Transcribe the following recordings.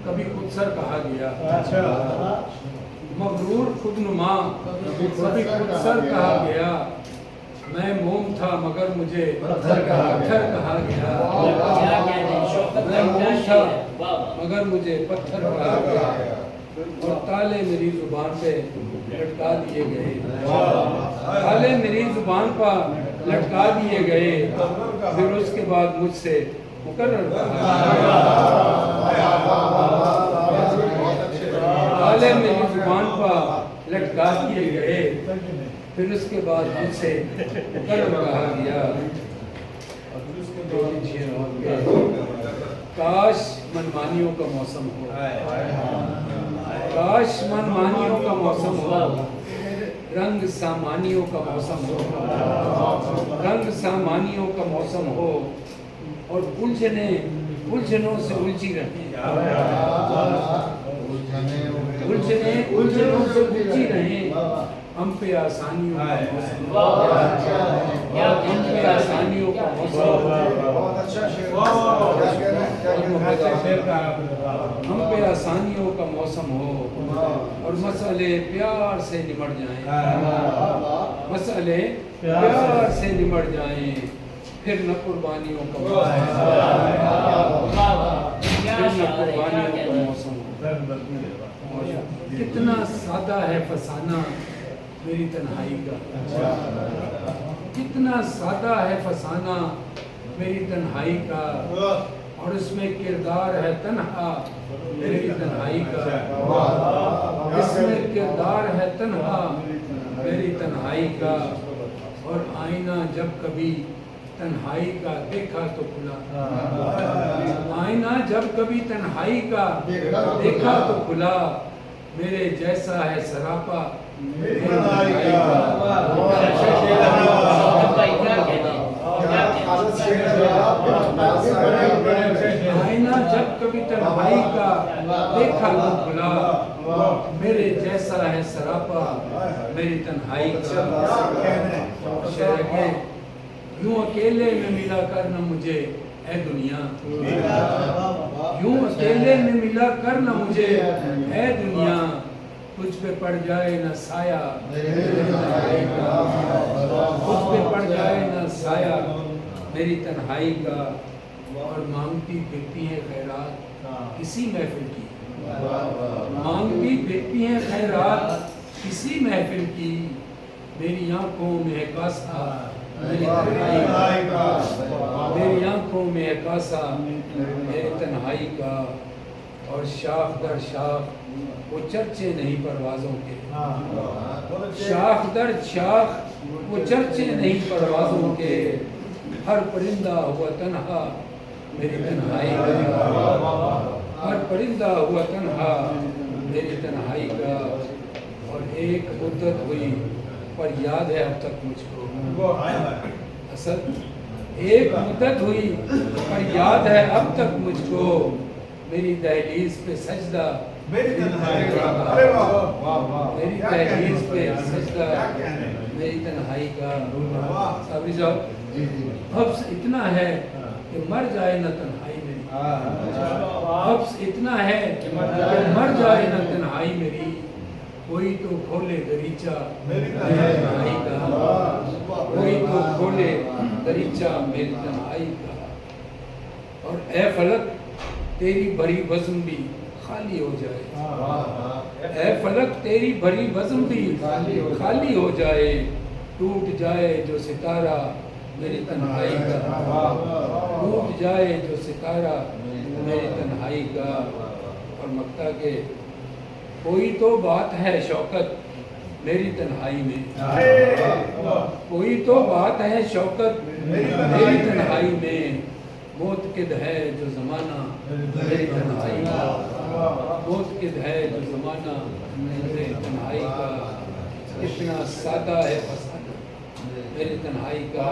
کبھی خودسر کہا گیا، مغرور خودنما کبھی خودسر کہا گیا، میں موم تھا مگر مجھے پتھر کہا گیا، میں موم تھا مگر مجھے پتھر کہا گیا، اور تالے میری زبان پہ لٹکا دیے گئے، تالے میری زبان پر لٹکا دیے گئے، پھر اس کے بعد مجھ سے مقرر کہا گیا، تالے میری زبان پر لٹکا دیے گئے، پھر اس کے بعد مجھ سے مقرر کہا گیا۔ کاش منمانیوں کا موسم ہو، کاش منمانیوں کا موسم ہو، رنگ سامانیوں کا موسم ہو، رنگ سامانیوں کا موسم ہو، اور الجھنوں سے الجھی رہیں، الجھنوں سے الجھی رہیں، ہم پہ آسانیوں کا موسم ہو، ہم پہ آسانیوں کا موسم ہو، ہم پہ آسانیوں کا موسم ہو، اور مسئلے پیار سے نمٹ جائیں، مسئلے پیار سے نمٹ جائیں، پھر نہ قربانیوں کا موسم ہو، پھر نہ قربانیوں کا موسم ہو۔ کتنا سادہ ہے فسانہ میری تنہائی کا، کتنا سادہ ہے فسانہ میری تنہائی کا، اور اس میں کردار ہے تنہا میری تنہائی کا، اس میں کردار ہے تنہا میری تنہائی کا، اور آئینہ جب کبھی تنہائی کا دیکھا تو کھلا، آئینہ جب کبھی تنہائی کا دیکھا تو کھلا، میرے جیسا ہے سراپا میری تنہائی کا، آئینہ جب کبھی تنہائی کا دیکھا تو کھلا، میرے جیسا ہے سراپا میری تنہائی کا، شعر ہے یوں اکیلے میں ملا کر نہ مجھے اے دنیا، یوں اکیلے میں ملا کر نہ مجھے اے دنیا، تجھ پہ پڑ جائے نہ سایہ میری تنہائی کا، تجھ پہ پڑ جائے نہ سایہ میری تنہائی کا، اور مانگتی پھرتی ہیں خیرات کسی محفل کی، مانگتی پھرتی ہیں خیرات کسی محفل کی، میری آنکھوں میں ہے کاسا میری تنہائی کا، میری آنکھوں میں ہے کاسا میری تنہائی کا، اور شاخ در شاخ وہ چرچے نہیں پروازوں کے، شاخ در شاخ وہ چرچے نہیں پروازوں کے، ہر پرندہ ہوا تنہا میری تنہائی کا، ہر پرندہ ہوا تنہا میری تنہائی کا، اور ایک مدت ہوئی پر یاد ہے اب تک مجھ کو، اصل ایک مدت ہوئی پر یاد ہے اب تک مجھ کو، میری دہلیز پہ سجدہ میری تنہائی کا، میری دہلیز پہ سجدہ میری تنہائی کا۔ صابری صاحب حبس اتنا ہے کہ مر جائے نہ تنہائی میری، حبس اتنا ہے کہ مر جائے نہ تنہائی میری، کوئی تو کھولے دریچہ میری تنہائی کا، کوئی تو کھولے دریچہ میری تنہائی کا، اور اے فلک تیری بھری بزم بھی خالی ہو جائے، اے فلک تیری بھری بزم بھی خالی ہو جائے، ٹوٹ جائے جو ستارہ میری تنہائی کا، ٹوٹ جائے جو ستارہ میری تنہائی کا، اور مکتا کے کوئی تو بات ہے شوکت میری تنہائی میں، کوئی تو بات ہے شوکت میری تنہائی میں، موت قد ہے جو زمانہ میری تنہائی کا، موت قد ہے جو زمانہ میری تنہائی کا، اتنا سادہ ہے فسانہ میری تنہائی کا،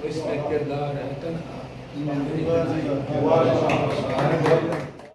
اس میں کردار ہے تنہا میری تنہائی کا۔